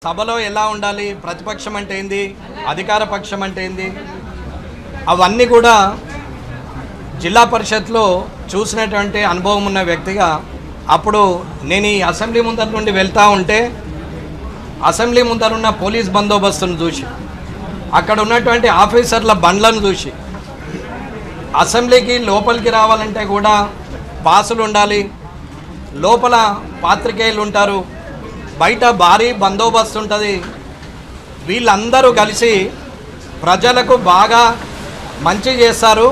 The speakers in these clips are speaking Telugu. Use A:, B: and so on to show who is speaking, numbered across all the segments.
A: సభలో ఎలా ఉండాలి, ప్రతిపక్షం అంటే ఏంది, అధికార పక్షం అంటే ఏంది, అవన్నీ కూడా జిల్లా పరిషత్లో చూసినటువంటి అనుభవం ఉన్న వ్యక్తిగా అప్పుడు నేను ఈ అసెంబ్లీ ముందర నుండి వెళ్తూ ఉంటే అసెంబ్లీ ముందరున్న పోలీస్ బందోబస్తును చూసి అక్కడ ఉన్నటువంటి ఆఫీసర్ల బండ్లను చూసి అసెంబ్లీకి లోపలికి రావాలంటే కూడా పాసులు ఉండాలి, లోపల పాత్రికేయులు ఉంటారు, బయట భారీ బందోబస్తు ఉంటుంది. వీళ్ళందరూ కలిసి ప్రజలకు బాగా మంచి చేస్తారు.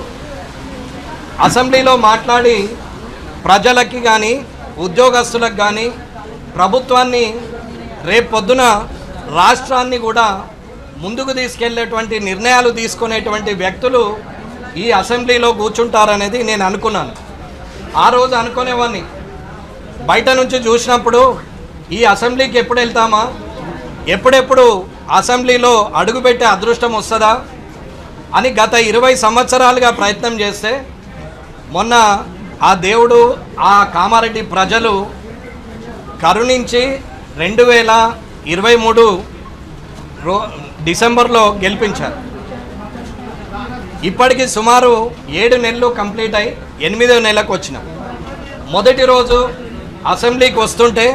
A: అసెంబ్లీలో మాట్లాడి ప్రజలకి కానీ ఉద్యోగస్తులకు కానీ ప్రభుత్వాన్ని రేపు పొద్దున రాష్ట్రాన్ని కూడా ముందుకు తీసుకెళ్లేటువంటి నిర్ణయాలు తీసుకునేటువంటి వ్యక్తులు ఈ అసెంబ్లీలో కూర్చుంటారనేది నేను అనుకున్నాను. ఆ రోజు అనుకునేవాడిని, బయట నుంచి చూసినప్పుడు ఈ అసెంబ్లీకి ఎప్పుడు వెళ్తామా, ఎప్పుడెప్పుడు అసెంబ్లీలో అడుగుపెట్టే అదృష్టం వస్తుందా అని గత 20 సంవత్సరాలుగా ప్రయత్నం చేస్తే మొన్న ఆ దేవుడు ఆ కామారెడ్డి ప్రజలు కరుణించి 2023 డిసెంబర్లో గెలిపించారు. ఇప్పటికి సుమారు 7 నెలలు కంప్లీట్ అయి 8వ నెలకు వచ్చినాం. మొదటి రోజు అసెంబ్లీకి వస్తుంటే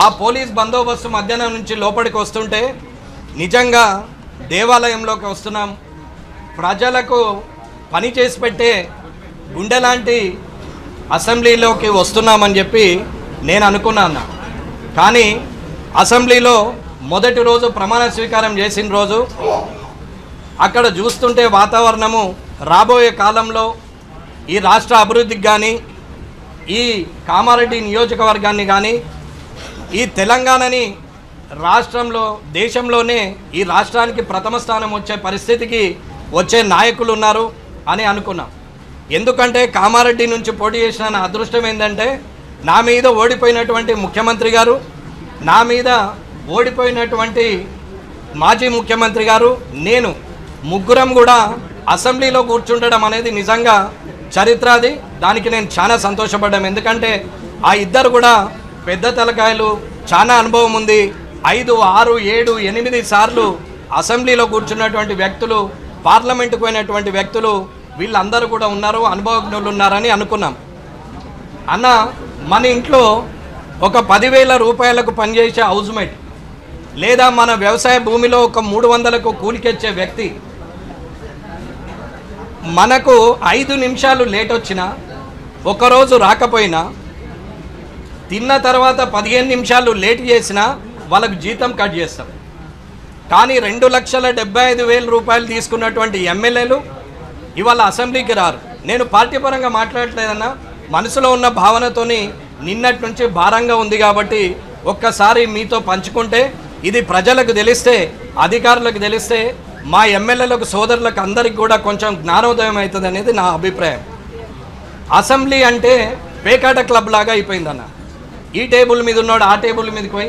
A: ఆ పోలీస్ బందోబస్తు మధ్యాహ్నం నుంచి లోపలికి వస్తుంటే నిజంగా దేవాలయంలోకి వస్తున్నాం, ప్రజలకు పని చేసి పెట్టే గుండె లాంటి అసెంబ్లీలోకి వస్తున్నామని చెప్పి నేను అనుకున్నాను. కానీ అసెంబ్లీలో మొదటి రోజు ప్రమాణ స్వీకారం చేసిన రోజు అక్కడ చూస్తుంటే వాతావరణము రాబోయే కాలంలో ఈ రాష్ట్ర అభివృద్ధికి కానీ ఈ కామారెడ్డి నియోజకవర్గాన్ని కానీ ఈ తెలంగాణని రాష్ట్రంలో దేశంలోనే ఈ రాష్ట్రానికి ప్రథమ స్థానం వచ్చే పరిస్థితికి వచ్చే నాయకులు ఉన్నారు అని అనుకున్నాం. ఎందుకంటే కామారెడ్డి నుంచి పోటీ చేసిన నా అదృష్టం ఏంటంటే నా మీద ఓడిపోయినటువంటి ముఖ్యమంత్రి గారు, నా మీద ఓడిపోయినటువంటి మాజీ ముఖ్యమంత్రి గారు, నేను ముగ్గురం కూడా అసెంబ్లీలో కూర్చుండడం అనేది నిజంగా చరిత్ర. అది దానికి నేను చాలా సంతోషపడ్డాం. ఎందుకంటే ఆ ఇద్దరు కూడా పెద్ద తలకాయలు, చాలా అనుభవం ఉంది. 5, 6, 7, 8 సార్లు అసెంబ్లీలో కూర్చున్నటువంటి వ్యక్తులు, పార్లమెంటుకు పోయినటువంటి వ్యక్తులు, వీళ్ళందరూ కూడా ఉన్నారు, అనుభవజ్ఞులు ఉన్నారని అనుకున్నాం. అన్న, మన ఇంట్లో ఒక 10,000 రూపాయలకు పనిచేసే హౌస్మేట్ లేదా మన వ్యవసాయ భూమిలో ఒక 300కు కూలికెచ్చే వ్యక్తి మనకు 5 నిమిషాలు లేట్ వచ్చినా, ఒకరోజు రాకపోయినా, తిన్న తర్వాత 15 నిమిషాలు లేట్ చేసినా వాళ్ళకు జీతం కట్ చేస్తాం. కానీ 2,75,000 రూపాయలు తీసుకున్నటువంటి ఎమ్మెల్యేలు ఇవాళ అసెంబ్లీకి రారు. నేను పార్టీ పరంగా మాట్లాడలేదన్నా, మనసులో ఉన్న భావనతోని నిన్నటి నుంచి భారంగా ఉంది కాబట్టి ఒక్కసారి మీతో పంచుకుంటే ఇది ప్రజలకు తెలిస్తే, అధికారులకు తెలిస్తే, మా ఎమ్మెల్యేలకు, సోదరులకు అందరికి కూడా కొంచెం జ్ఞానోదయం అవుతుంది అనేది నా అభిప్రాయం. అసెంబ్లీ అంటే పేకాట క్లబ్ లాగా అయిపోయిందన్న. ఈ టేబుల్ మీద ఉన్నాడు ఆ టేబుల్ మీదకి పోయి,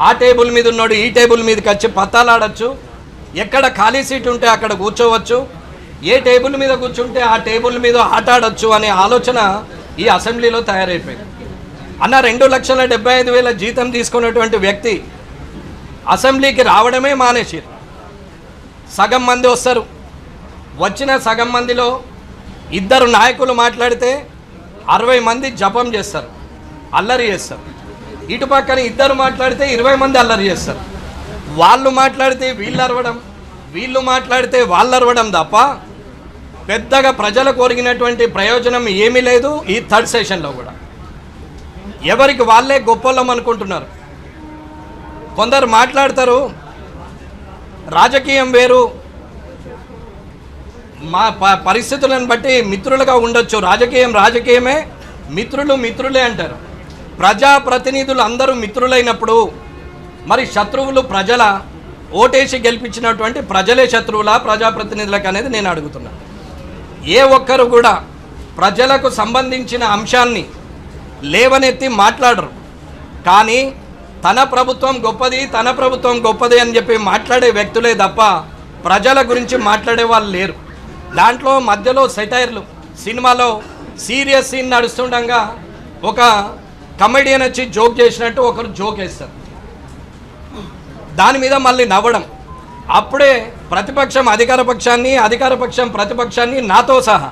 A: ఆ టేబుల్ మీద ఉన్నాడు ఈ టేబుల్ మీదకి వచ్చి పత్తాలాడచ్చు, ఎక్కడ ఖాళీ సీట్ ఉంటే అక్కడ కూర్చోవచ్చు, ఏ టేబుల్ మీద కూర్చుంటే ఆ టేబుల్ మీద ఆట ఆడచ్చు అనే ఆలోచన ఈ అసెంబ్లీలో తయారైపోయింది. అన్న, 2,75,000 జీతం తీసుకున్నటువంటి వ్యక్తి అసెంబ్లీకి రావడమే మానేసారు. సగం మంది వస్తారు, వచ్చిన సగం మందిలో 2 నాయకులు మాట్లాడితే 60 మంది జపం చేస్తారు, అల్లరి చేస్తారు. ఇటు పక్కన 2 మాట్లాడితే 20 మంది అల్లరి చేస్తారు. వాళ్ళు మాట్లాడితే వీళ్ళు అరవడం, వీళ్ళు మాట్లాడితే వాళ్ళు అరవడం తప్ప పెద్దగా ప్రజలకు ఒరిగినటువంటి ప్రయోజనం ఏమీ లేదు. ఈ 3rd సెషన్లో కూడా ఎవరికి వాళ్ళే గొప్పలం అనుకుంటున్నారు. కొందరు మాట్లాడతారు, రాజకీయం వేరు, మా పరిస్థితులను బట్టి మిత్రులుగా ఉండొచ్చు, రాజకీయం రాజకీయమే, మిత్రులు మిత్రులే అంటారు. ప్రజాప్రతినిధులు అందరూ మిత్రులైనప్పుడు మరి శత్రువులు ప్రజల ఓటేసి గెలిపించినటువంటి ప్రజలే శత్రువులా ప్రజాప్రతినిధులకు అనేది నేను అడుగుతున్నాను. ఏ ఒక్కరు కూడా ప్రజలకు సంబంధించిన అంశాన్ని లేవనెత్తి మాట్లాడరు. కానీ తన ప్రభుత్వం గొప్పది, తన ప్రభుత్వం గొప్పది అని చెప్పి మాట్లాడే వ్యక్తులే తప్ప ప్రజల గురించి మాట్లాడే వాళ్ళు లేరు. దాంట్లో మధ్యలో సెటైర్లు, సినిమాలో సీరియస్ సీన్ నడుస్తుండగా ఒక కమెడియన్ వచ్చి జోక్ చేసినట్టు ఒకరు జోక్ వేస్తారు. దాని మీద మళ్ళీ నవ్వడం. అప్పుడే ప్రతిపక్షం అధికార పక్షాన్ని, అధికార పక్షం ప్రతిపక్షాన్ని, నాతో సహా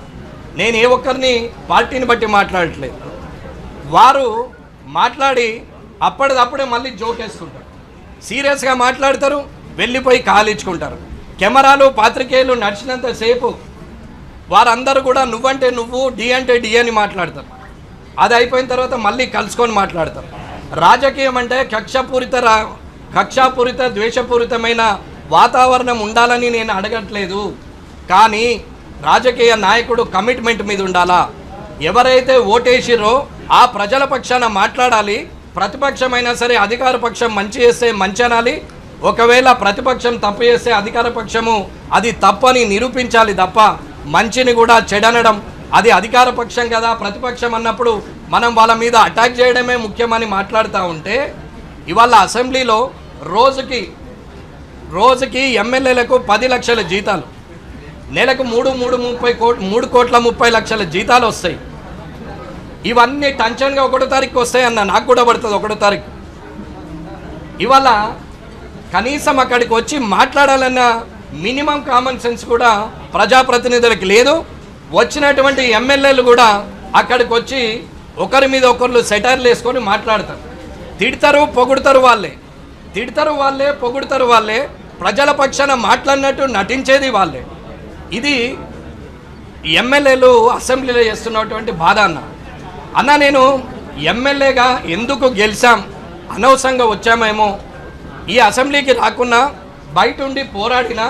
A: నేను ఏ ఒక్కరిని పార్టీని బట్టి మాట్లాడట్లేదు, వారు మాట్లాడి అప్పటిదప్పుడే మళ్ళీ జోకేసుకుంటారు, సీరియస్గా మాట్లాడతారు, వెళ్ళిపోయి కాలించుకుంటారు. కెమెరాలు పాత్రికేయులు నడిచినంతసేపు వారందరూ కూడా నువ్వంటే నువ్వు, డి అంటే డి అని మాట్లాడతారు. అది అయిపోయిన తర్వాత మళ్ళీ కలుసుకొని మాట్లాడతారు. రాజకీయం అంటే కక్షాపూరిత ద్వేషపూరితమైన వాతావరణం ఉండాలని నేను అడగట్లేదు. కానీ రాజకీయ నాయకుడు కమిట్మెంట్ మీద ఉండాలా. ఎవరైతే ఓటేసిరో ఆ ప్రజల పక్షాన మాట్లాడాలి. ప్రతిపక్షమైనా సరే అధికార పక్షం మంచి చేస్తే మంచి అనాలి, ఒకవేళ ప్రతిపక్షం తప్పు చేస్తే అధికార పక్షము అది తప్పని నిరూపించాలి తప్ప మంచిని కూడా చెడనడం, అది అధికార పక్షం కదా ప్రతిపక్షం అన్నప్పుడు మనం వాళ్ళ మీద అటాక్ చేయడమే ముఖ్యమని మాట్లాడుతూ ఉంటే, ఇవాళ అసెంబ్లీలో రోజుకి ఎమ్మెల్యేలకు 10 లక్షల జీతాలు, నెలకు 3 కోట్ల 30 లక్షల జీతాలు వస్తాయి. ఇవన్నీ టెన్షన్గా 1వ తారీఖు వస్తాయన్న, నాకు కూడా పడుతుంది 1వ తారీఖు. ఇవాళ కనీసం అక్కడికి వచ్చి మాట్లాడాలన్న మినిమం కామన్ సెన్స్ కూడా ప్రజాప్రతినిధులకు లేదు. వచ్చినటువంటి ఎమ్మెల్యేలు కూడా అక్కడికి వచ్చి ఒకరి మీద ఒకరు సెటైర్లు వేసుకొని మాట్లాడతారు. తిడతారు పొగుడతారు వాళ్ళే, ప్రజల పక్షాన మాట్లాడినట్టు నటించేది వాళ్ళే. ఇది ఎమ్మెల్యేలు అసెంబ్లీలో చేస్తున్నటువంటి బాధ అన్న. నేను ఎమ్మెల్యేగా ఎందుకు గెలిచాం, అనవసరంగా వచ్చామేమో, ఈ అసెంబ్లీకి రాకున్నా బయట ఉండి పోరాడినా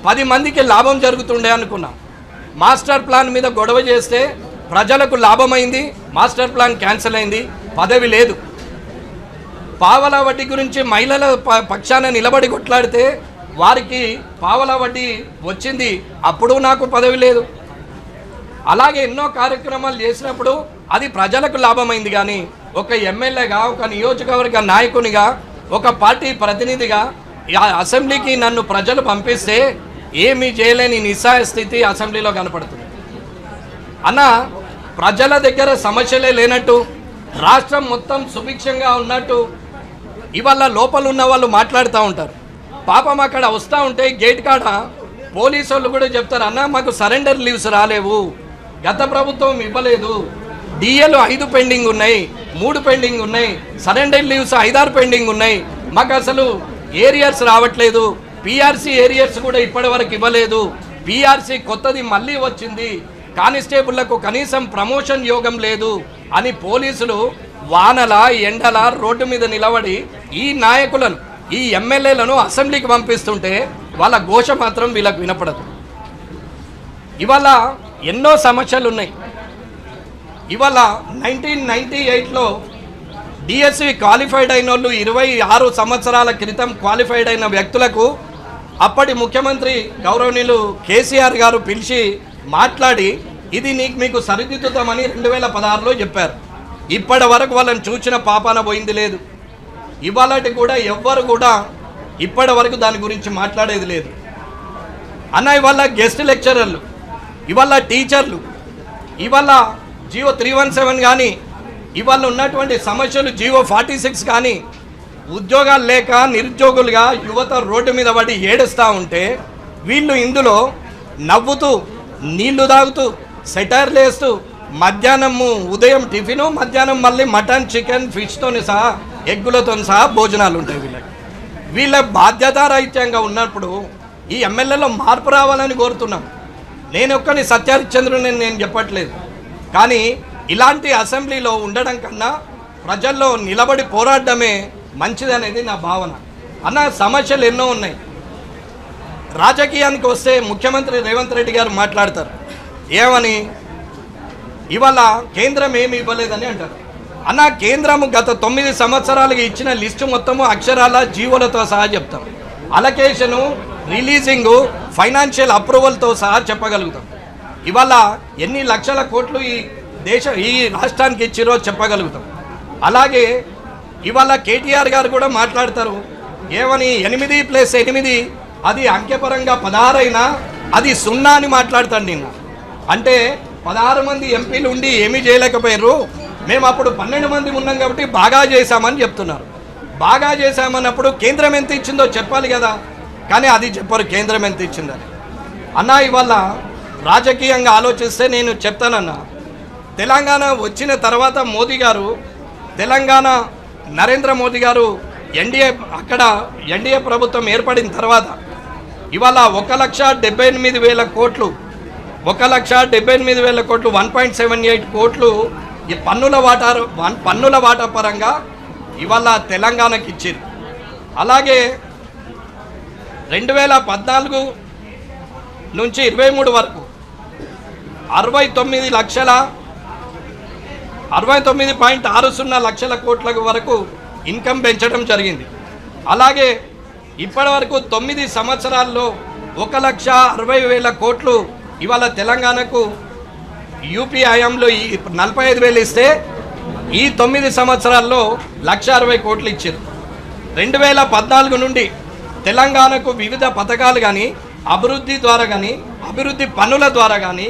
A: 10 మందికి లాభం జరుగుతుండే అనుకున్నాం. మాస్టర్ ప్లాన్ మీద గొడవ చేస్తే ప్రజలకు లాభమైంది, మాస్టర్ ప్లాన్ క్యాన్సిల్ అయింది, పదవి లేదు. పావలా వడ్డీ గురించి మహిళల పక్షాన నిలబడి కొట్లాడితే వారికి పావలా వడ్డీ వచ్చింది, అప్పుడు నాకు పదవి లేదు. అలాగే ఎన్నో కార్యక్రమాలు చేసినప్పుడు అది ప్రజలకు లాభమైంది. కానీ ఒక ఎమ్మెల్యేగా, ఒక నియోజకవర్గ నాయకునిగా, ఒక పార్టీ ప్రతినిధిగా అసెంబ్లీకి నన్ను ప్రజలు పంపిస్తే ఏమీ చేయలేని నిస్సహాయ స్థితి అసెంబ్లీలో కనపడుతుంది అన్న. ప్రజల దగ్గర సమస్యలే లేనట్టు, రాష్ట్రం మొత్తం సుభిక్షంగా ఉన్నట్టు ఇవాళ లోపల ఉన్న వాళ్ళు మాట్లాడుతూ ఉంటారు. పాపం అక్కడ వస్తూ ఉంటే గేట్ కాడ పోలీసు వాళ్ళు కూడా చెప్తారు, అన్న మాకు సరెండర్ లీవ్స్ రాలేవు, గత ప్రభుత్వం ఇవ్వలేదు, డిఏలు 5 పెండింగ్ ఉన్నాయి, 3 పెండింగ్ ఉన్నాయి, సరెండర్ లీవ్స్ 5-6 పెండింగ్ ఉన్నాయి, మాకు అసలు ఏరియర్స్ రావట్లేదు, పిఆర్సీ ఏరియర్స్ కూడా ఇప్పటి వరకు ఇవ్వలేదు, పిఆర్సీ కొత్తది మళ్ళీ వచ్చింది, కానిస్టేబుళ్లకు కనీసం ప్రమోషన్ యోగం లేదు అని పోలీసులు వానల ఎండల రోడ్డు మీద నిలబడి ఈ నాయకులను, ఈ ఎమ్మెల్యేలను అసెంబ్లీకి పంపిస్తుంటే వాళ్ళ ఘోష మాత్రం వీళ్ళకు వినపడదు. ఇవాళ ఎన్నో సమస్యలు ఉన్నాయి. ఇవాళ 1998లో డిఎస్సి క్వాలిఫైడ్ అయిన వాళ్ళు 26 సంవత్సరాల క్రితం క్వాలిఫైడ్ అయిన వ్యక్తులకు అప్పటి ముఖ్యమంత్రి గౌరవనీయులు కేసీఆర్ గారు పిలిచి మాట్లాడి ఇది మీకు సరిదిద్దుతామని 2016లో చెప్పారు. ఇప్పటి వరకు వాళ్ళని చూసిన పాపాన పోయింది లేదు. ఇవాళటి కూడా ఎవ్వరు కూడా ఇప్పటి వరకు దాని గురించి మాట్లాడేది లేదు అన్న. ఇవాళ గెస్ట్ లెక్చరర్లు, ఇవాళ టీచర్లు, ఇవాళ జీవో 317 కానీ, ఇవాళ ఉన్నటువంటి సమస్యలు జీవో 46 కానీ, ఉద్యోగాలు లేక నిరుద్యోగులుగా యువత రోడ్డు మీద పడి ఏడుస్తూ ఉంటే వీళ్ళు ఇందులో నవ్వుతూ, నీళ్లు తాగుతూ, సెటైర్లు వేస్తూ, మధ్యాహ్నము ఉదయం టిఫిను, మధ్యాహ్నం మళ్ళీ మటన్, చికెన్, ఫిష్తోని సహా, ఎగ్గులతో సహా భోజనాలు ఉంటాయి వీళ్ళకి. వీళ్ళ బాధ్యతారహిత్యంగా ఉన్నప్పుడు ఈ ఎమ్మెల్యేలో మార్పు రావాలని కోరుతున్నాం. నేను ఒక్కని సత్యహరిశ్చంద్రుని నేను చెప్పట్లేదు, కానీ ఇలాంటి అసెంబ్లీలో ఉండడం కన్నా ప్రజల్లో నిలబడి పోరాడమే మంచిదనేది నా భావన అన్న. సమస్యలు ఎన్నో ఉన్నాయి. రాజకీయానికి వస్తే ముఖ్యమంత్రి రేవంత్ రెడ్డి గారు మాట్లాడతారు ఏమని, ఇవాళ కేంద్రం ఏమి ఇవ్వలేదని అంటారు అన్న. కేంద్రం గత 9 సంవత్సరాలుగా ఇచ్చిన లిస్టు మొత్తము అక్షరాల జీవోలతో సహా చెప్తాం. అలొకేషను, రిలీజింగు, ఫైనాన్షియల్ అప్రూవల్తో సహా చెప్పగలుగుతాం. ఇవాళ ఎన్ని లక్షల కోట్లు ఈ రాష్ట్రానికి ఇచ్చిరో చెప్పగలుగుతాం. అలాగే ఇవాళ కేటీఆర్ గారు కూడా మాట్లాడతారు ఏమని, 8+8 అది అంకెపరంగా 16 అయినా అది 0 అని మాట్లాడతాడు నిన్న. అంటే 16 మంది ఎంపీలు ఉండి ఏమీ చేయలేకపోయారు, మేము అప్పుడు 12 మంది ఉన్నాం కాబట్టి బాగా చేశామని చెప్తున్నారు. బాగా చేశామన్నప్పుడు కేంద్రం ఎంత ఇచ్చిందో చెప్పాలి కదా, కానీ అది చెప్పరు కేంద్రం ఎంత ఇచ్చిందని. అన్న ఇవాళ రాజకీయంగా ఆలోచిస్తే నేను చెప్తానన్నా, తెలంగాణ వచ్చిన తర్వాత మోదీ గారు, తెలంగాణ నరేంద్ర మోదీ గారు ఎన్డీఏ ప్రభుత్వం ఏర్పడిన తర్వాత ఇవాళ 1,78,000 కోట్లు 1,78,000 కోట్లు 1.78 కోట్లు ఈ పన్నుల వాటా పరంగా ఇవాళ తెలంగాణకి ఇచ్చారు. అలాగే 2014 నుంచి 23 వరకు 69.60 లక్షల కోట్ల వరకు ఇన్కమ్ పెంచడం జరిగింది. అలాగే ఇప్పటి వరకు 9 సంవత్సరాల్లో 1,60,000 కోట్లు ఇవాళ తెలంగాణకు యూపీ హయాంలో 45,000 ఇస్తే ఈ 9 సంవత్సరాల్లో 1,60,000 కోట్లు ఇచ్చారు. 2014 నుండి తెలంగాణకు వివిధ పథకాలు కానీ అభివృద్ధి ద్వారా కానీ అభివృద్ధి పనుల ద్వారా కానీ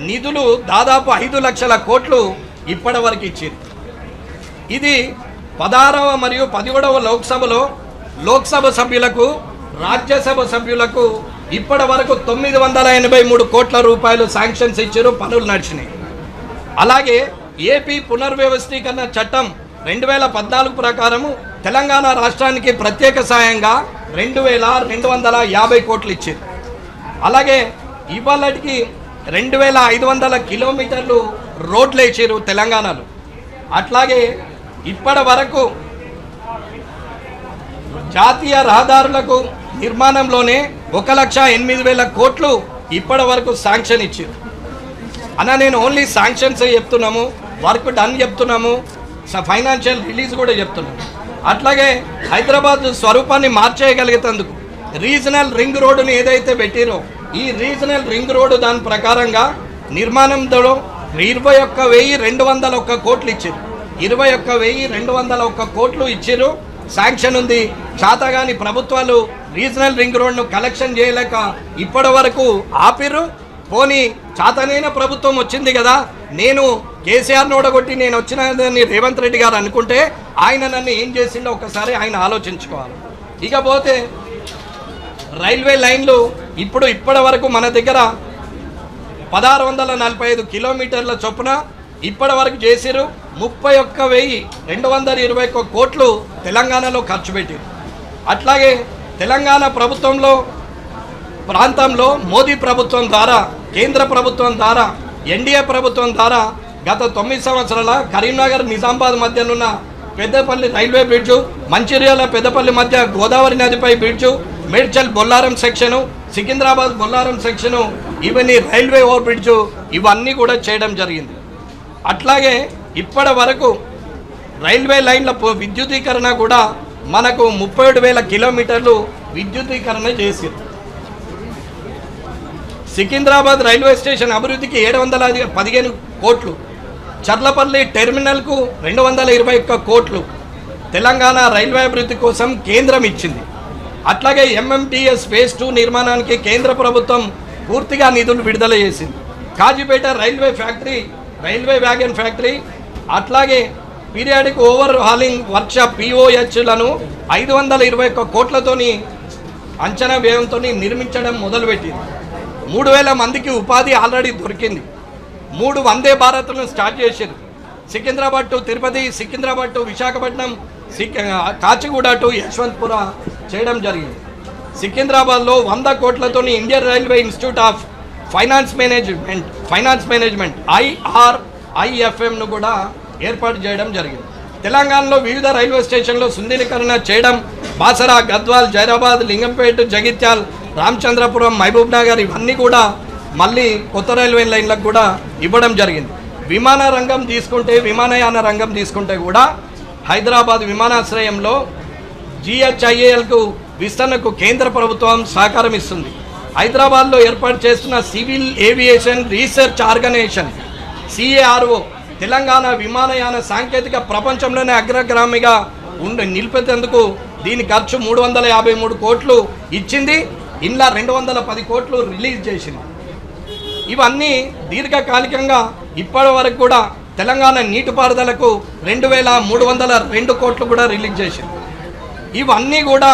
A: నిధులు దాదాపు 5 లక్షల కోట్లు ఇప్పటి వరకు ఇచ్చారు. ఇది 16వ మరియు 17వ లోక్సభ సభ్యులకు రాజ్యసభ సభ్యులకు ఇప్పటి వరకు 983 కోట్ల రూపాయలు శాంక్షన్స్ ఇచ్చారు, పనులు నడిచినాయి. అలాగే ఏపీ పునర్వ్యవస్థీకరణ చట్టం 2014 ప్రకారము తెలంగాణ రాష్ట్రానికి ప్రత్యేక సాయంగా 2,250 కోట్లు ఇచ్చారు. అలాగే ఇవాళకి 2,500 కిలోమీటర్లు రోడ్లు వేసారు తెలంగాణలో. అట్లాగే ఇప్పటి వరకు జాతీయ రహదారులకు నిర్మాణంలోనే 1,08,000 కోట్లు ఇప్పటి వరకు శాంక్షన్ ఇచ్చారు. అన్న నేను ఓన్లీ శాంక్షన్స్ చెప్తున్నాము, వర్క్ డన్ చెప్తున్నాము, ఫైనాన్షియల్ రిలీజ్ కూడా చెప్తున్నాము. అట్లాగే హైదరాబాద్ స్వరూపాన్ని మార్చేయగలిగేందుకు రీజనల్ రింగ్ రోడ్డుని ఏదైతే పెట్టిరో ఈ రీజనల్ రింగ్ రోడ్డు దాని ప్రకారంగా నిర్మాణంలో 21,201 కోట్లు ఇచ్చారు. 21,201 కోట్లు ఇచ్చారు, శాంక్షన్ ఉంది. చాతగాని ప్రభుత్వాలు రీజనల్ రింగ్ రోడ్ను కలెక్షన్ చేయలేక ఇప్పటి వరకు ఆపిరు. పోనీ చాతనైన ప్రభుత్వం వచ్చింది కదా, నేను కేసీఆర్ను ఓడగొట్టి నేను వచ్చినని రేవంత్ రెడ్డి గారు అనుకుంటే ఆయన నన్ను ఏం చేసిండో ఒకసారి ఆయన ఆలోచించుకోవాలి. ఇకపోతే రైల్వే లైన్లు ఇప్పటి వరకు మన దగ్గర 1,645 కిలోమీటర్ల చొప్పున ఇప్పటి వరకు చేసిరు. 31,221 కోట్లు తెలంగాణలో ఖర్చు పెట్టారు. అట్లాగే తెలంగాణ ప్రాంతంలో మోదీ ప్రభుత్వం ద్వారా, కేంద్ర ప్రభుత్వం ద్వారా, ఎన్డీఏ ప్రభుత్వం ద్వారా గత 9 సంవత్సరాల కరీంనగర్ నిజామాబాద్ మధ్యనున్న పెద్దపల్లి రైల్వే బ్రిడ్జు, మంచిర్యాల పెద్దపల్లి మధ్య గోదావరి నదిపై bridge, Medchal Bollaram section, Secunderabad Bollaram section, ఇవన్నీ రైల్వే ఓవర్ బ్రిడ్జు, ఇవన్నీ కూడా చేయడం జరిగింది. అట్లాగే ఇప్పటి వరకు రైల్వే లైన్ల విద్యుదీకరణ కూడా మనకు 37,000 కిలోమీటర్లు విద్యుదీకరణ చేసింది. సికింద్రాబాద్ రైల్వే స్టేషన్ అభివృద్ధికి 715 కోట్లు, చర్లపల్లి టెర్మినల్కు 221 కోట్లు తెలంగాణ రైల్వే అభివృద్ధి కోసం కేంద్రం ఇచ్చింది. అట్లాగే ఎంఎంటీఎస్ ఫేజ్ 2 నిర్మాణానికి కేంద్ర ప్రభుత్వం పూర్తిగా నిధులు విడుదల చేసింది. కాజీపేట రైల్వే వ్యాగన్ ఫ్యాక్టరీ, అట్లాగే పీరియాడిక్ ఓవర్ హాలింగ్ వర్క్షాప్ పిఓహెచ్లను 521 కోట్లతోని అంచనా వ్యయంతో నిర్మించడం మొదలుపెట్టింది. 3,000 మందికి ఉపాధి ఆల్రెడీ దొరికింది. 3 వందే భారత్లను స్టార్ట్ చేశారు. Secunderabad to Tirupati, Secunderabad to Visakhapatnam, Kacheguda to Yeshwantpur చేయడం జరిగింది. సికింద్రాబాద్లో 100 కోట్లతోని Indian railway institute of finance management IRIFMను కూడా ఏర్పాటు చేయడం జరిగింది. తెలంగాణలో వివిధ రైల్వే స్టేషన్లో సుందరీకరణ చేయడం, బాసరా, గద్వాల్, జైరాబాద్, లింగంపేట, జగిత్యాల్, రామచంద్రపురం, మహబూబ్ నగర్ ఇవన్నీ కూడా మళ్ళీ కొత్త రైల్వే లైన్లకు కూడా ఇవ్వడం జరిగింది. విమానయాన రంగం తీసుకుంటే కూడా హైదరాబాద్ విమానాశ్రయంలో GHIALకు విస్తరణకు కేంద్ర ప్రభుత్వం సహకారం ఇస్తుంది. హైదరాబాద్లో ఏర్పాటు చేస్తున్న civil aviation research organization CARO Telangana విమానయాన సాంకేతిక ప్రపంచంలోనే అగ్రగామిగా నిలిపేందుకు దీని ఖర్చు 353 కోట్లు ఇచ్చింది. ఇందులో 210 కోట్లు రిలీజ్ చేసింది. ఇవన్నీ దీర్ఘకాలికంగా ఇప్పటి వరకు కూడా తెలంగాణ నీటిపారుదలకు 2,302 కోట్లు కూడా రిలీజ్ చేసింది. ఇవన్నీ కూడా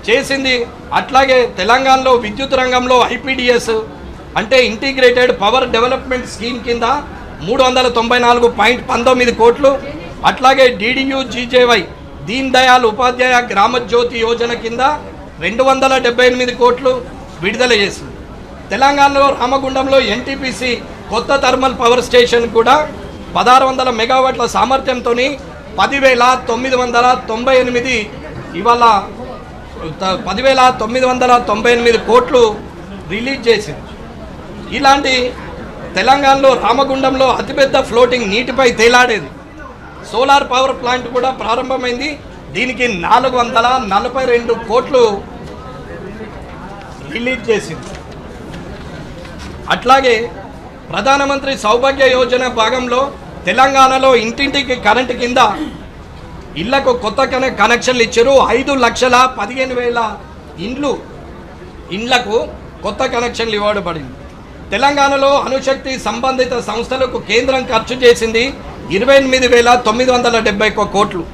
A: చేసింది. అట్లాగే తెలంగాణలో విద్యుత్ రంగంలో ఐపీడీఎస్ అంటే ఇంటిగ్రేటెడ్ పవర్ డెవలప్మెంట్ స్కీమ్ కింద 394.19 కోట్లు, అట్లాగే డిడియు జీజేవై దీన్ దయాళ్ ఉపాధ్యాయ గ్రామ జ్యోతి యోజన కింద 278 కోట్లు విడుదల చేసింది. తెలంగాణలో రామగుండంలో ఎన్టీపీసీ కొత్త థర్మల్ పవర్ స్టేషన్ కూడా 1600 మెగావాట్ల సామర్థ్యంతో 10,998 ఇవాళ 10,998 కోట్లు రిలీజ్ చేసింది. ఇలాంటి తెలంగాణలో రామగుండంలో అతిపెద్ద ఫ్లోటింగ్ నీటిపై తేలాడేది సోలార్ పవర్ ప్లాంట్ కూడా ప్రారంభమైంది. దీనికి 442 కోట్లు రిలీజ్ చేసింది. అట్లాగే ప్రధానమంత్రి సౌభాగ్య యోజన భాగంలో తెలంగాణలో ఇంటింటికి కరెంటు కింద ఇళ్లకు కొత్త కనెక్షన్లు ఇచ్చారు. 5,15,000 ఇండ్లకు కొత్త కనెక్షన్లు ఇవ్వబడింది. తెలంగాణలో అణుశక్తి సంబంధిత సంస్థలకు కేంద్రం ఖర్చు చేసింది 28,971 కోట్లు.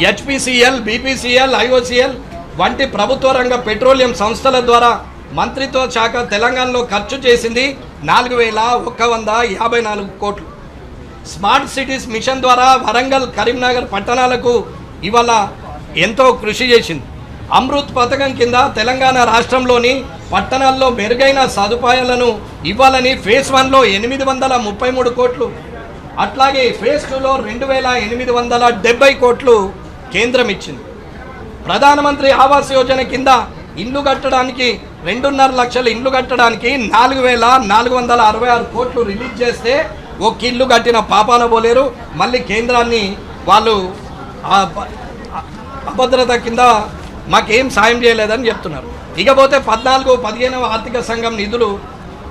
A: హెచ్పిసిఎల్, బీపీసీఎల్, ఐఓసీఎల్ వంటి ప్రభుత్వ రంగ పెట్రోలియం సంస్థల ద్వారా మంత్రిత్వ శాఖ తెలంగాణలో ఖర్చు చేసింది 4,154 కోట్లు. స్మార్ట్ సిటీస్ మిషన్ ద్వారా వరంగల్, కరీంనగర్ పట్టణాలకు ఇవాళ ఎంతో కృషి చేసింది. అమృత్ పథకం కింద తెలంగాణ రాష్ట్రంలోని పట్టణాల్లో మెరుగైన సదుపాయాలను ఇవ్వాలని ఫేజ్ 1లో 833 కోట్లు, అట్లాగే ఫేజ్ 2లో 2,870 కోట్లు కేంద్రం ఇచ్చింది. ప్రధానమంత్రి ఆవాస్ యోజన కింద ఇల్లు కట్టడానికి 2.5 లక్షల ఇల్లు కట్టడానికి 4,466 కోట్లు రిలీజ్ చేస్తే ఒక ఇల్లు కట్టిన పాపాన పోలేరు. మళ్ళీ కేంద్రాన్ని వాళ్ళు అభద్రత కింద మాకేం సాయం చేయలేదని చెప్తున్నారు. ఇకపోతే 14-15వ ఆర్థిక సంఘం నిధులు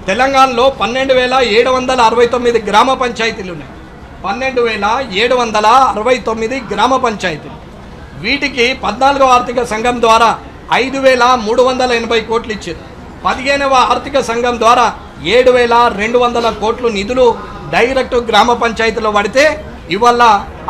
A: తెలంగాణలో 12,769 గ్రామ పంచాయతీలు ఉన్నాయి. 12,769 గ్రామ పంచాయతీలు. వీటికి 14వ ఆర్థిక సంఘం ద్వారా 5,380 కోట్లు ఇచ్చారు. 15వ ఆర్థిక సంఘం ద్వారా 7,200 కోట్లు నిధులు డైరెక్ట్ గ్రామ పంచాయతీలో పడితే ఇవాళ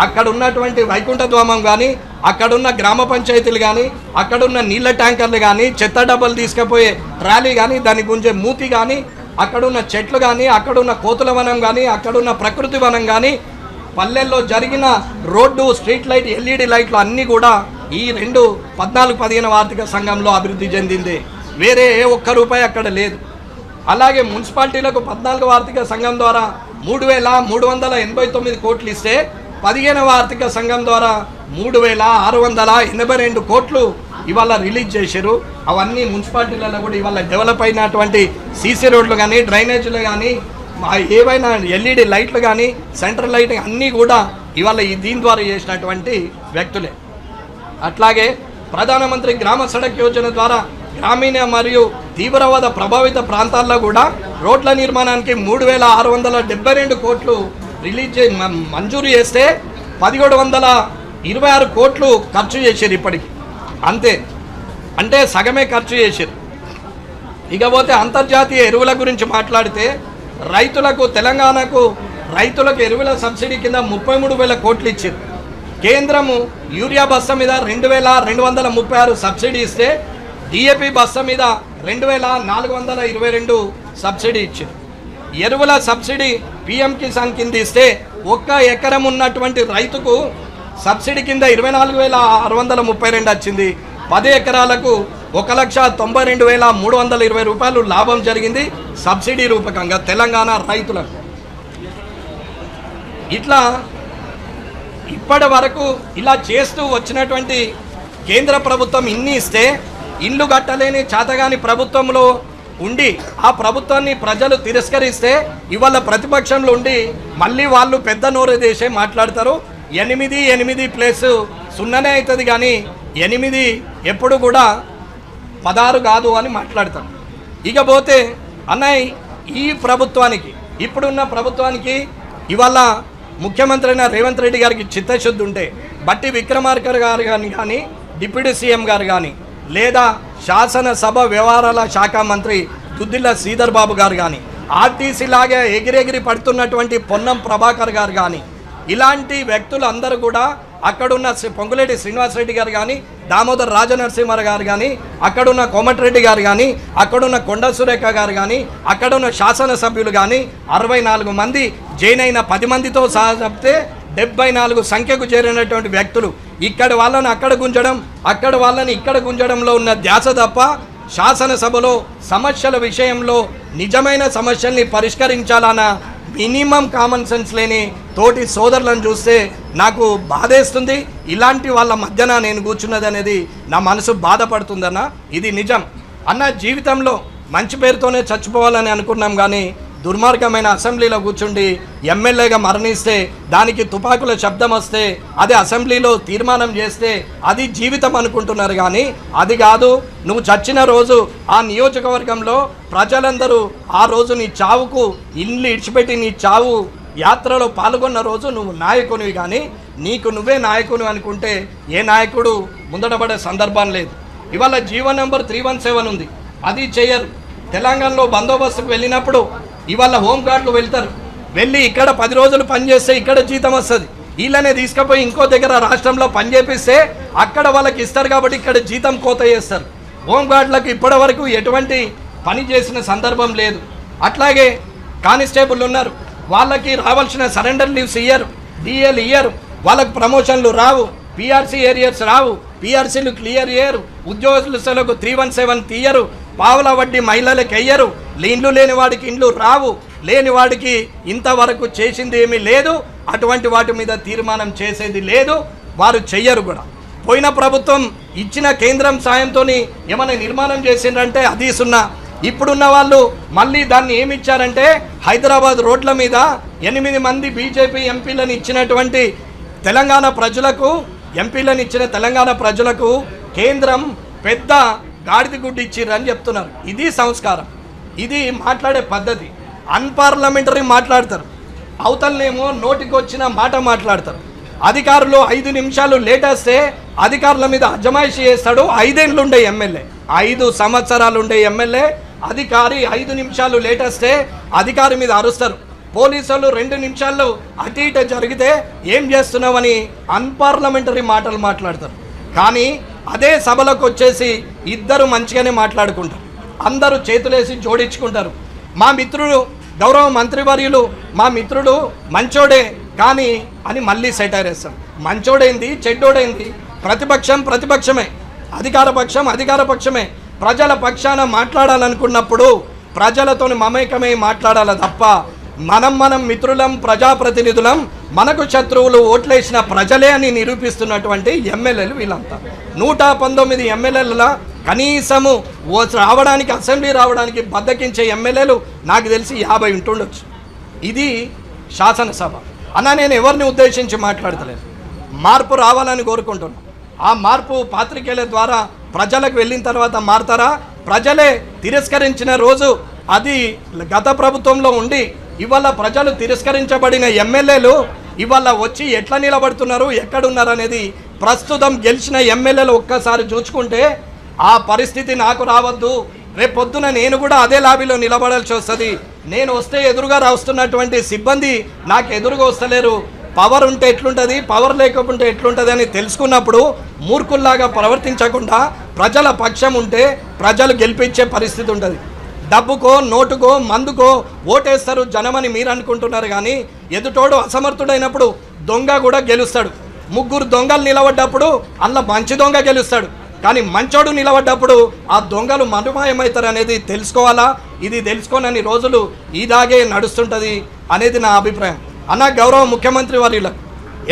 A: అక్కడ ఉన్నటువంటి వైకుంఠధామం కానీ, అక్కడున్న గ్రామ పంచాయతీలు కానీ, అక్కడున్న నీళ్ళ ట్యాంకర్లు కానీ, చెత్త డబ్బాలు తీసుకుపోయే ట్రాలీ కానీ, దాని గుంజే మూతి కానీ, అక్కడున్న చెట్లు కానీ, అక్కడున్న కోతుల వనం కానీ, అక్కడున్న ప్రకృతి వనం కానీ, పల్లెల్లో జరిగిన రోడ్డు, స్ట్రీట్ లైట్, ఎల్ఈడి లైట్లు అన్నీ కూడా ఈ 14-15 ఆర్థిక సంఘంలో అభివృద్ధి చెందింది. వేరే ఏ ఒక్క రూపాయి అక్కడ లేదు. అలాగే మున్సిపాలిటీలకు 14వ ఆర్థిక సంఘం ద్వారా 3,389 కోట్లు ఇస్తే 15వ ఆర్థిక సంఘం ద్వారా 3,682 కోట్లు ఇవాళ రిలీజ్ చేశారు. అవన్నీ మున్సిపాలిటీలలో కూడా ఇవాళ డెవలప్ అయినటువంటి సీసీ రోడ్లు కానీ, డ్రైనేజీలు కానీ, ఏవైనా ఎల్ఈడి లైట్లు కానీ, సెంట్రల్ లైట్ అన్నీ కూడా ఇవాళ దీని ద్వారా చేసినటువంటి వ్యక్తులే. అట్లాగే ప్రధానమంత్రి గ్రామ సడక్ యోజన ద్వారా గ్రామీణ మరియు తీవ్రవాద ప్రభావిత ప్రాంతాల్లో కూడా రోడ్ల నిర్మాణానికి 3,672 కోట్లు రిలీజ్ మంజూరు చేస్తే 1,726 కోట్లు ఖర్చు చేశారు ఇప్పటికి. అంతే, అంటే సగమే ఖర్చు చేశారు. ఇకపోతే అంతర్జాతీయ ఎరువుల గురించి మాట్లాడితే తెలంగాణకు రైతులకు ఎరువుల సబ్సిడీ కింద 33,000 కోట్లు ఇచ్చారు. కేంద్రము యూరియా బస్తా మీద 2,236 సబ్సిడీ ఇస్తే డిఏపి బస్తా మీద 2,422 సబ్సిడీ ఇచ్చారు. ఎరువుల సబ్సిడీ పిఎం కిసాన్ కింద ఇస్తే 1 ఎకరం ఉన్నటువంటి రైతుకు సబ్సిడీ కింద 24,632 వచ్చింది. 10 ఎకరాలకు 1,92,320 రూపాయలు లాభం జరిగింది సబ్సిడీ రూపకంగా తెలంగాణ రైతులకు. ఇట్లా ఇప్పటి వరకు ఇలా చేస్తూ వచ్చినటువంటి కేంద్ర ప్రభుత్వం ఇన్ని ఇస్తే ఇల్లు కట్టలేని చేతగాని ప్రభుత్వంలో ఉండి ఆ ప్రభుత్వాన్ని ప్రజలు తిరస్కరిస్తే ఇవాళ ప్రతిపక్షంలో ఉండి మళ్ళీ వాళ్ళు పెద్ద నోరు దేశే మాట్లాడతారు. 8 ప్లస్ 0 అవుతుంది కానీ 8 ఎప్పుడు కూడా 16 కాదు అని మాట్లాడతారు. ఇకపోతే అన్నయ్య ఈ ప్రభుత్వానికి, ఇప్పుడున్న ప్రభుత్వానికి ఇవాళ ముఖ్యమంత్రి అయిన రేవంత్ రెడ్డి గారికి చిత్తశుద్ధి ఉంటే బట్టి విక్రమార్క గారు కానీ డిప్యూటీ సీఎం గారు కానీ లేదా శాసనసభ వ్యవహారాల శాఖ మంత్రి దుద్దిల్ల శ్రీధర్ బాబు గారు కానీ ఆర్టీసీ లాగా ఎగిరెగిరి పడుతున్నటువంటి పొన్నం ప్రభాకర్ గారు కానీ ఇలాంటి వ్యక్తులు అందరూ కూడా అక్కడున్న పొంగులేటి శ్రీనివాసరెడ్డి గారు కానీ, దామోదర్ రాజనరసింహారావు గారు కానీ, అక్కడున్న కోమటిరెడ్డి గారు కానీ, అక్కడున్న కొండ సురేఖ గారు కానీ, అక్కడున్న శాసనసభ్యులు కానీ 64 మంది జైన్ అయిన 10 మందితో సహా చెప్తే 74 సంఖ్యకు చేరినటువంటి వ్యక్తులు ఇక్కడ వాళ్ళని అక్కడ గుంజడం, అక్కడ వాళ్ళని ఇక్కడ గుంజడంలో ఉన్న ధ్యాస తప్ప శాసనసభలో సమస్యల విషయంలో నిజమైన సమస్యల్ని పరిష్కరించాలన్న మినిమం కామన్ సెన్స్ లేని తోటి సోదరులను చూస్తే నాకు బాధేస్తుంది. ఇలాంటి వాళ్ళ మధ్యన నేను కూర్చున్నది అనేది నా మనసు బాధపడుతుందన్న. ఇది నిజం అన్న. జీవితంలో మంచి పేరుతోనే చచ్చిపోవాలని అనుకున్నాం, కానీ దుర్మార్గమైన అసెంబ్లీలో కూర్చుండి ఎమ్మెల్యేగా మరణిస్తే, దానికి తుపాకుల శబ్దం వస్తే, అదే అసెంబ్లీలో తీర్మానం చేస్తే అది జీవితం అనుకుంటున్నారు. కానీ అది కాదు. నువ్వు చచ్చిన రోజు ఆ నియోజకవర్గంలో ప్రజలందరూ ఆ రోజు నీ చావుకు ఇల్లు ఇడిచిపెట్టి నీ చావు యాత్రలో పాల్గొన్న రోజు నువ్వు నాయకునివి. కానీ నీకు నువ్వే నాయకుని అనుకుంటే ఏ నాయకుడు ముందటపడే సందర్భం లేదు. ఇవాళ జీవో నెంబర్ 317 ఉంది, అది చేయరు. తెలంగాణలో బందోబస్తుకు వెళ్ళినప్పుడు ఇవాళ హోంగార్డులు వెళ్తారు, వెళ్ళి ఇక్కడ 10 రోజులు పనిచేస్తే ఇక్కడ జీతం వస్తుంది. వీళ్ళనే తీసుకుపోయి ఇంకో దగ్గర రాష్ట్రంలో పనిచేపిస్తే అక్కడ వాళ్ళకి ఇస్తారు కాబట్టి ఇక్కడ జీతం కోత చేస్తారు. హోంగార్డులకు ఇప్పటి వరకు ఎటువంటి పని చేసిన సందర్భం లేదు. అట్లాగే కానిస్టేబుల్ ఉన్నారు, వాళ్ళకి రావాల్సిన సరెండర్ లీవ్స్ ఇయ్యరు, డిఎల్ ఇయ్యరు, వాళ్ళకు ప్రమోషన్లు రావు, పిఆర్సీ ఏరియర్స్ రావు, పిఆర్సీలు క్లియర్ చేయరు, ఉద్యోగస్తులకు 317 తీయరు, పావుల వడ్డీ మహిళలకు వెయ్యరు, ఇండ్లు లేని వాడికి ఇండ్లు రావు, లేని వాడికి ఇంతవరకు చేసింది ఏమీ లేదు. అటువంటి వాటి మీద తీర్మానం చేసేది లేదు, వారు చెయ్యరు కూడా. పోయిన ప్రభుత్వం ఇచ్చిన కేంద్రం సాయంతో ఏమైనా నిర్మాణం చేసిండ్రంటే అది సున్నా. ఇప్పుడున్న వాళ్ళు మళ్ళీ దాన్ని ఏమి ఇచ్చారంటే హైదరాబాద్ రోడ్ల మీద 8 మంది బీజేపీ ఎంపీలను ఇచ్చినటువంటి తెలంగాణ ప్రజలకు, ఎంపీలను ఇచ్చిన తెలంగాణ ప్రజలకు కేంద్రం పెద్ద గాడిద గుడ్డు ఇచ్చిర్రని చెప్తున్నారు. ఇది సంస్కారం, ఇది మాట్లాడే పద్ధతి. అన్పార్లమెంటరీ మాట్లాడతారు, అవతలనేమో నోటికి వచ్చిన మాట మాట్లాడతారు. అధికారులు 5 నిమిషాలు లేట్ వస్తే అధికారుల మీద అజమాయిషీ చేస్తాడు. 5 ఏళ్ళు ఉండే ఎమ్మెల్యే, 5 సంవత్సరాలు ఉండే ఎమ్మెల్యే అధికారి 5 నిమిషాలు లేట్ వస్తే అధికారి మీద అరుస్తారు. పోలీసులు 2 నిమిషాల్లో అటు ఇటు జరిగితే ఏం చేస్తున్నామని అన్పార్లమెంటరీ మాటలు మాట్లాడతారు. కానీ అదే సభలకు వచ్చేసి ఇద్దరు మంచిగానే మాట్లాడుకుంటారు, అందరూ చేతులేసి జోడించుకుంటారు. మా మిత్రుడు గౌరవ మంత్రివర్యులు మా మిత్రుడు మంచోడే కానీ అని మళ్ళీ సెటైర్ వేస్తాం. మంచోడైంది చెడ్డోడైంది, ప్రతిపక్షం ప్రతిపక్షమే, అధికార పక్షం అధికార పక్షమే. ప్రజల పక్షాన మాట్లాడాలనుకున్నప్పుడు ప్రజలతో మమేకమై మాట్లాడాలి తప్ప మనం మిత్రులం ప్రజాప్రతినిధులం, మనకు శత్రువులు ఓట్లేసిన ప్రజలే అని నిరూపిస్తున్నటువంటి ఎమ్మెల్యేలు వీళ్ళంతా. 119 ఎమ్మెల్యేల కనీసము రావడానికి, అసెంబ్లీ రావడానికి బద్దకించే ఎమ్మెల్యేలు నాకు తెలిసి 50 ఉంటుండొచ్చు. ఇది శాసనసభ అన్న. నేను ఎవరిని ఉద్దేశించి మాట్లాడతలేదు, మార్పు రావాలని కోరుకుంటున్నాను. ఆ మార్పు పాత్రికేయుల ద్వారా ప్రజలకు వెళ్ళిన తర్వాత మారుతారా? ప్రజలే తిరస్కరించిన రోజు అది గత ప్రభుత్వంలో ఉండి ఇవాళ ప్రజలు తిరస్కరించబడిన ఎమ్మెల్యేలు ఇవాళ వచ్చి ఎట్లా నిలబడుతున్నారు, ఎక్కడున్నారు అనేది ప్రస్తుతం గెలిచిన ఎమ్మెల్యేలు ఒక్కసారి చూసుకుంటే ఆ పరిస్థితి నాకు రావద్దు. రేపు పొద్దున నేను కూడా అదే లాబీలో నిలబడాల్సి వస్తుంది. నేను వస్తే ఎదురుగా వస్తున్నటువంటి సిబ్బంది నాకు ఎదురుగా వస్తలేరు. పవర్ ఉంటే ఎట్లుంటుంది, పవర్ లేకపోతే ఎట్లుంటుంది అని తెలుసుకున్నప్పుడు మూర్ఖుల్లాగా ప్రవర్తించకుండా ప్రజల పక్షం ఉంటే ప్రజలు గెలిపించే పరిస్థితి ఉంటుంది. డబ్బుకో నోటుకో మందుకో ఓటేస్తారు జనమని మీరు అనుకుంటున్నారు. కానీ ఎదుటోడు అసమర్థుడైనప్పుడు దొంగ కూడా గెలుస్తాడు. 3 దొంగలు నిలబడ్డప్పుడు అందులో మంచి దొంగ గెలుస్తాడు, కానీ మంచోడు నిలబడ్డప్పుడు ఆ దొంగలు మనుమాయమవుతారు అనేది తెలుసుకోవాలా. ఇది తెలుసుకోనని రోజులు ఇలాగే నడుస్తుంటుంది అనేది నా అభిప్రాయం. అన్న, గౌరవ ముఖ్యమంత్రి వర్యులకు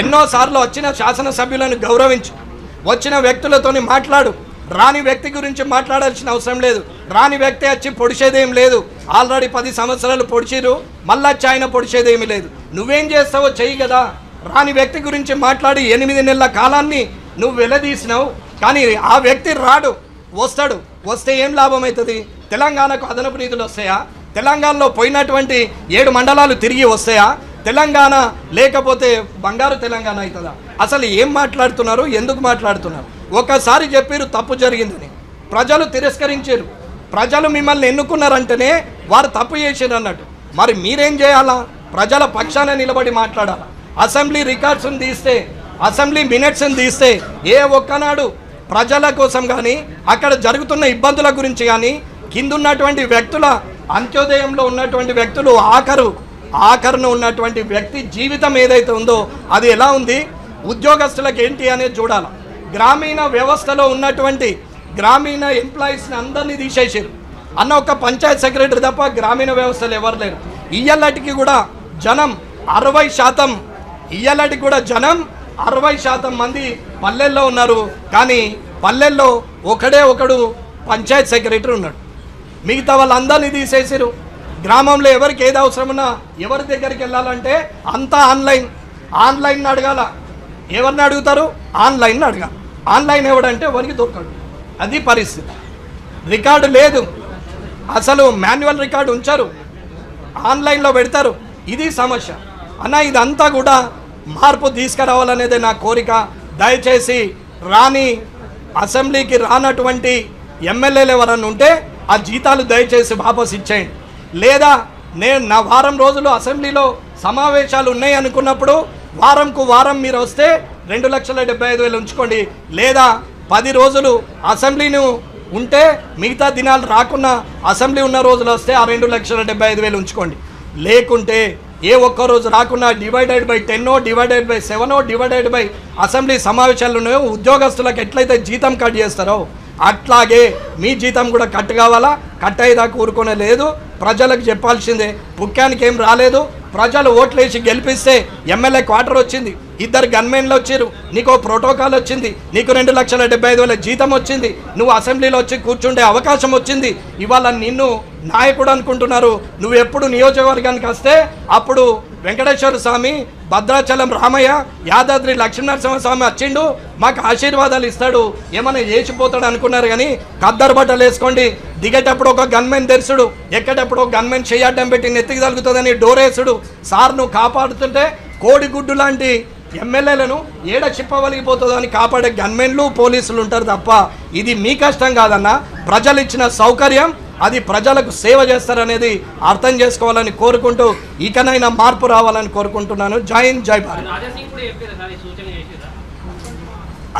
A: ఎన్నోసార్లు వచ్చిన శాసనసభ్యులను గౌరవించు, వచ్చిన వ్యక్తులతోని మాట్లాడు. రాని వ్యక్తి గురించి మాట్లాడాల్సిన అవసరం లేదు. రాని వ్యక్తి వచ్చి పొడిచేదేం లేదు. ఆల్రెడీ 10 సంవత్సరాలు పొడిచిరు, మళ్ళీ వచ్చి ఆయన పొడిచేదేమీ లేదు. నువ్వేం చేస్తావో చెయ్యి కదా. రాని వ్యక్తి గురించి మాట్లాడి 8 నెలల కాలాన్ని నువ్వు వెలదీసినావు. కానీ ఆ వ్యక్తి రాడు, వస్తాడు. వస్తే ఏం లాభం అవుతుంది? తెలంగాణకు అదనపు నిధులు వస్తాయా? తెలంగాణలో పోయినటువంటి 7 మండలాలు తిరిగి వస్తాయా? తెలంగాణ లేకపోతే బంగారు తెలంగాణ అవుతుందా? అసలు ఏం మాట్లాడుతున్నారు, ఎందుకు మాట్లాడుతున్నారు? ఒకసారి చెప్పారు తప్పు జరిగిందని, ప్రజలు తిరస్కరించారు. ప్రజలు మిమ్మల్ని ఎన్నుకున్నారంటేనే వారు తప్పు చేశారు అన్నట్టు. మరి మీరేం చేయాలా? ప్రజల పక్షాన నిలబడి మాట్లాడాలా. అసెంబ్లీ రికార్డ్స్ని తీస్తే అసెంబ్లీ మినిట్స్ని తీస్తే ఏ ఒక్కనాడు ప్రజల కోసం కానీ అక్కడ జరుగుతున్న ఇబ్బందుల గురించి కానీ కిందున్నటువంటి వ్యక్తుల అంత్యోదయంలో ఉన్నటువంటి వ్యక్తులు ఆఖరున ఉన్నటువంటి వ్యక్తి జీవితం ఏదైతే ఉందో అది ఎలా ఉంది, ఉద్యోగస్తులకు ఏంటి అనేది చూడాలి. గ్రామీణ వ్యవస్థలో ఉన్నటువంటి గ్రామీణ ఎంప్లాయీస్ని అందరినీ తీసేసారు అన్న. ఒక పంచాయత్ సెక్రటరీ తప్ప గ్రామీణ వ్యవస్థలు ఎవరు లేరు. ఇయ్యలటికి కూడా జనం 60%, ఇయ్యలటికి కూడా జనం 60% మంది పల్లెల్లో ఉన్నారు. కానీ పల్లెల్లో ఒకడు పంచాయత్ సెక్రటరీ ఉన్నాడు. మిగతా వాళ్ళందరినీ తీసేసారు. గ్రామంలో ఎవరికి ఏది అవసరమున్నా ఎవరి దగ్గరికి వెళ్ళాలంటే అంతా ఆన్లైన్ అడగాల. ఎవరిని అడుగుతారు? ఆన్లైన్ అడగాలి. ఆన్లైన్ ఎవడంటే ఎవరికి దొరకడు. అది పరిస్థితి. రికార్డు లేదు, అసలు మాన్యువల్ రికార్డు ఉంచారు, ఆన్లైన్లో పెడతారు. ఇది సమస్య అన్న. ఇదంతా కూడా మార్పు తీసుకురావాలనేదే నా కోరిక. దయచేసి అసెంబ్లీకి రానటువంటి ఎమ్మెల్యేలు ఎవరన్నా ఉంటే ఆ జీతాలు దయచేసి వాపస్ ఇచ్చేయండి. లేదా నా వారం రోజులు అసెంబ్లీలో సమావేశాలు ఉన్నాయి అనుకున్నప్పుడు వారంకు వారం మీరు వస్తే 2,75,000 ఉంచుకోండి. లేదా 10 రోజులు అసెంబ్లీని ఉంటే మిగతా దినాలు రాకున్నా అసెంబ్లీ ఉన్న రోజులు వస్తే ఆ 2,75,000 ఉంచుకోండి. లేకుంటే ఏ ఒక్క రోజు రాకున్నా /10 /7 అసెంబ్లీ సమావేశాలు ఉన్నాయో ఉద్యోగస్తులకు ఎట్లయితే జీతం కట్ చేస్తారో అట్లాగే మీ జీతం కూడా కట్ కావాలా. కట్ అయ్యేదాకా ఊరుకునే లేదు. ప్రజలకు చెప్పాల్సిందే. పుక్కానికి ఏం రాలేదు. ప్రజలు ఓట్లేసి గెలిపిస్తే ఎమ్మెల్యే క్వార్టర్ వచ్చింది, 2 గన్మెన్లు వచ్చారు, నీకు ప్రోటోకాల్ వచ్చింది, నీకు 2,75,000 జీతం వచ్చింది, నువ్వు అసెంబ్లీలో వచ్చి కూర్చుండే అవకాశం వచ్చింది. ఇవాళ నిన్ను నాయకుడు అనుకుంటున్నారు. నువ్వు ఎప్పుడు నియోజకవర్గానికి వస్తే అప్పుడు వెంకటేశ్వర స్వామి, భద్రాచలం రామయ్య, యాదాద్రి లక్ష్మీనరసింహస్వామి వచ్చిండు, మాకు ఆశీర్వాదాలు ఇస్తాడు, ఏమైనా చేసిపోతాడు అనుకున్నారు. కానీ కద్దరు బట్టలు వేసుకోండి. దిగేటప్పుడు ఒక గన్మెన్ తెరుచుడు, ఎక్కేటప్పుడు ఒక గన్మెన్ చెయ్యడ్డం పెట్టి నెత్తికి తగులుతుందని డోరేసుడు. సార్ నువ్వు కాపాడుతుంటే కోడిగుడ్డు లాంటి ఎమ్మెల్యేలను ఏడ చిప్పవలిగిపోతుందో అని కాపాడే గన్మెన్లు పోలీసులు ఉంటారు తప్ప ఇది మీ కష్టం కాదన్న. ప్రజలు ఇచ్చిన సౌకర్యం, అది ప్రజలకు సేవ చేస్తారనేది అర్థం చేసుకోవాలని కోరుకుంటూ ఇకనైనా మార్పు రావాలని కోరుకుంటున్నాను. జై హింద్, జై భారత్.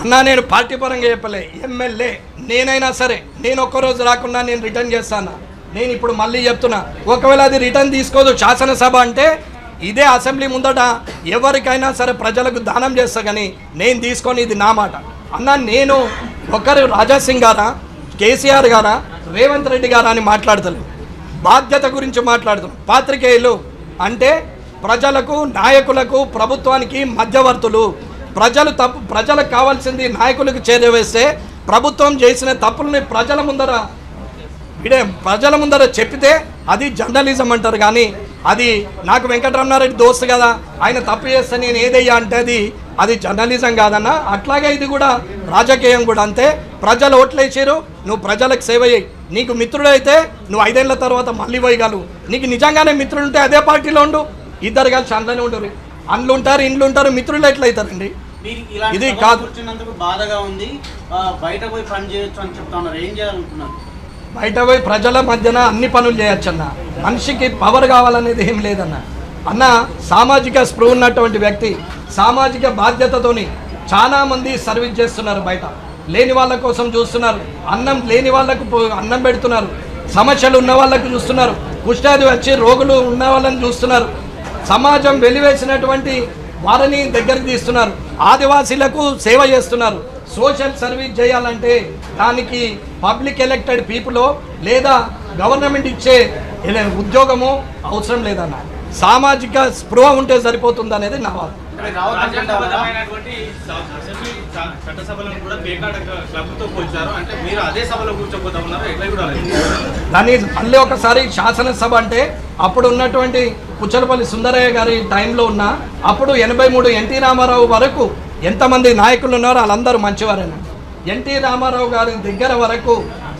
A: అన్నా నేను పార్టీ పరంగా చెప్పలే, ఎమ్మెల్యే నేనైనా సరే నేను ఒక్కరోజు రాకుండా నేను రిటర్న్ చేస్తాను. నేను ఇప్పుడు మళ్ళీ చెప్తున్నా, ఒకవేళ అది రిటర్న్ తీసుకోదు శాసనసభ అంటే ఇదే అసెంబ్లీ ముందట ఎవరికైనా సరే ప్రజలకు దానం చేస్తా. కానీ నేను తీసుకొని ఇది నా మాట అన్నా. నేను ఒకరు రాజాసింగ్ గారా, కేసీఆర్ గారా, రేవంత్ రెడ్డి గారా అని మాట్లాడతలేదు. బాధ్యత గురించి మాట్లాడుతున్నాం. పాత్రికేయులు అంటే ప్రజలకు, నాయకులకు, ప్రభుత్వానికి మధ్యవర్తులు. ప్రజలకు కావాల్సింది నాయకులకు చేరవేస్తే ప్రభుత్వం చేసిన తప్పుల్ని ప్రజల ముందర చెప్పితే అది జర్నలిజం అంటారు. కానీ అది నాకు వెంకటరమణారెడ్డి దోస్తు కదా, ఆయన తప్పు చేస్తే నేను ఏదయ్యా అంటే అది జర్నలిజం కాదన్న. అట్లాగే ఇది కూడా రాజకీయం కూడా అంతే. ప్రజలు ఓట్లేసారు, నువ్వు ప్రజలకు సేవ చేయి. నీకు మిత్రుడు అయితే నువ్వు 5 ఏళ్ల తర్వాత మళ్ళీ పోయగలవు. నీకు నిజంగానే మిత్రుడు ఉంటే అదే పార్టీలో ఉండు, ఇద్దరు కలిసి అందులోనే ఉండరు. అండ్లు ఉంటారు, ఇండ్లు ఉంటారు, మిత్రులు ఎట్లయితారండి? ఇది కాదు.
B: బాధగా ఉంది. బయట పోయి పని చేయొచ్చు అని చెప్తున్నారు. ఏం చేయాలనుకున్నారు?
A: బయట పోయి ప్రజల మధ్యన అన్ని పనులు చేయొచ్చు అన్న. మనిషికి పవర్ కావాలనేది ఏం లేదన్న. అన్న సామాజిక స్పృహ ఉన్నటువంటి వ్యక్తి, సామాజిక బాధ్యతతోని చాలామంది సర్వీస్ చేస్తున్నారు. బయట లేని వాళ్ళ కోసం చూస్తున్నారు, అన్నం లేని వాళ్ళకు అన్నం పెడుతున్నారు, సమస్యలు ఉన్న వాళ్ళకు చూస్తున్నారు, కుష్ఠవ్యాధి వచ్చి రోగులు ఉన్న వాళ్ళని చూస్తున్నారు, సమాజం వెలివేసినటువంటి వారిని దగ్గరికి తీస్తున్నారు, ఆదివాసీలకు సేవ చేస్తున్నారు. సోషల్ సర్వీస్ చేయాలంటే దానికి పబ్లిక్ ఎలక్టెడ్ పీపుల్ లేదా గవర్నమెంట్ ఇచ్చే ఉద్యోగము అవసరం లేదన్న. సామాజిక స్పృహ ఉంటే సరిపోతుంది అనేది నా వాదన. దాన్ని మళ్ళీ ఒకసారి శాసనసభ అంటే అప్పుడు ఉన్నటువంటి పుచ్చలపల్లి సుందరయ్య గారి టైంలో ఉన్న అప్పుడు 83 ఎన్టీ రామారావు వరకు ఎంతమంది నాయకులు ఉన్నారో వాళ్ళందరూ మంచివారేనా. ఎన్టీ రామారావు గారి దగ్గర వరకు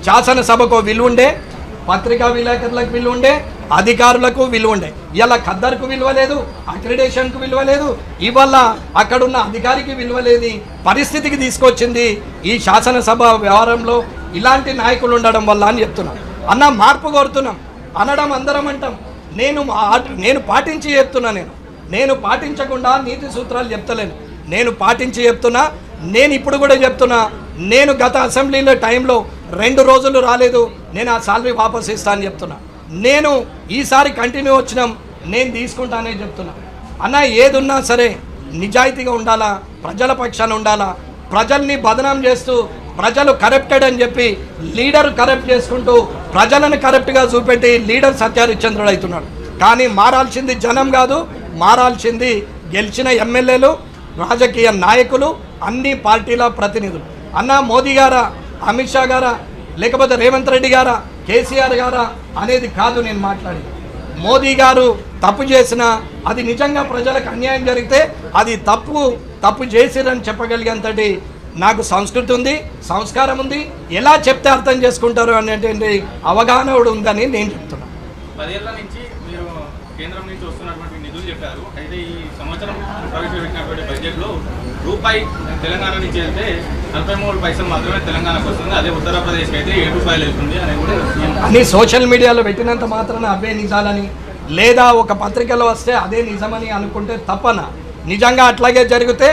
A: శాసనసభకు విలువ ఉండే, పత్రికా విలేకరులకు విలువ ఉండే, అధికారులకు విలువ ఉండే. ఇలా ఖద్దర్కు విలువ లేదు, అక్రిడేషన్కు విలువ లేదు, ఇవాళ అక్కడున్న అధికారికి విలువ లేని పరిస్థితికి తీసుకొచ్చింది ఈ శాసనసభ వ్యవహారంలో ఇలాంటి నాయకులు ఉండడం వల్ల అని చెప్తున్నాం. అన్న మార్పు కోరుతున్నాం అనడం అందరం అంటాం. నేను పాటించి చెప్తున్నా. నేను పాటించకుండా నీతి సూత్రాలు చెప్తలేను. నేను పాటించి చెప్తున్నా. నేను ఇప్పుడు కూడా చెప్తున్నా, నేను గత అసెంబ్లీలో టైంలో 2 రోజులు రాలేదు, నేను ఆ సాలరీ వాపస్ ఇస్తా అని చెప్తున్నా. నేను ఈసారి కంటిన్యూ వచ్చినాం, నేను తీసుకుంటానని చెప్తున్నా. అన్న ఏదున్నా సరే నిజాయితీగా ఉండాలా, ప్రజల పక్షాన ఉండాలా. ప్రజల్ని బదనాం చేస్తూ ప్రజలు కరప్టెడ్ అని చెప్పి లీడర్ కరప్ట్ చేసుకుంటూ ప్రజలను కరప్ట్గా చూపెట్టి లీడర్ సత్యహరిశ్చంద్రుడు అవుతున్నాడు. కానీ మారాల్సింది జనం కాదు, మారాల్సింది గెలిచిన ఎమ్మెల్యేలు, రాజకీయ నాయకులు, అన్ని పార్టీల ప్రతినిధులు. అన్న మోదీ గారా, అమిత్ షా గారా, లేకపోతే రేవంత్ రెడ్డి గారా, కేసీఆర్ గారా అనేది కాదు నేను మాట్లాడి. మోదీ గారు తప్పు చేసినా, అది నిజంగా ప్రజలకు అన్యాయం జరిగితే అది తప్పు చేసిరని చెప్పగలిగేంతటి నాకు సంస్కృతి ఉంది, సంస్కారం ఉంది. ఎలా చెప్తే అర్థం చేసుకుంటారు అనేటువంటి అవగాహన కూడా ఉందని నేను చెప్తున్నాను.
C: 10 ఏళ్ల నుంచి మీరు కేంద్రం నుంచి వస్తున్నటువంటి నిధులు చెప్పారు. అయితే ఈ సంవత్సరం ప్రవేశపెట్టినటువంటి బడ్జెట్లో రూపాయి తెలంగాణ నుంచి వెళ్తే 43 పైసలు మాత్రమే తెలంగాణకు వస్తుంది. అదే ఉత్తరప్రదేశ్కి అయితే 7 రూపాయలు వెళ్తుంది అని కూడా
A: అన్ని సోషల్ మీడియాలో పెట్టినంత మాత్రాన అవే నిజాలని, లేదా ఒక పత్రికలో వస్తే అదే నిజమని అనుకుంటే తప్పన. నిజంగా అట్లాగే జరిగితే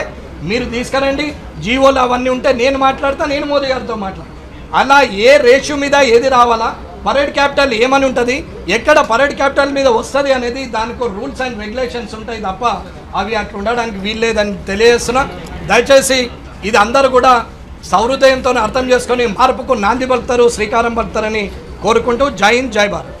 A: మీరు తీసుకురండి, జీవోలు అవన్నీ ఉంటే నేను మాట్లాడతా, నేను మోదీ గారితో మాట్లాడతా. అలా ఏ రేషియో మీద ఏది రావాలా, పరేడ్ క్యాపిటల్ ఏమని ఉంటుంది, ఎక్కడ పరేడ్ క్యాపిటల్ మీద వస్తుంది అనేది దానికి రూల్స్ అండ్ రెగ్యులేషన్స్ ఉంటాయి తప్ప అవి అట్లా ఉండడానికి వీల్లేదని తెలియజేస్తున్నా. దయచేసి ఇది అందరూ కూడా సౌహృదయంతో అర్థం చేసుకొని మార్పుకు నాంది పలుకుతారు, శ్రీకారం పలుకుతారని కోరుకుంటూ జై హింద్, జై భారత్.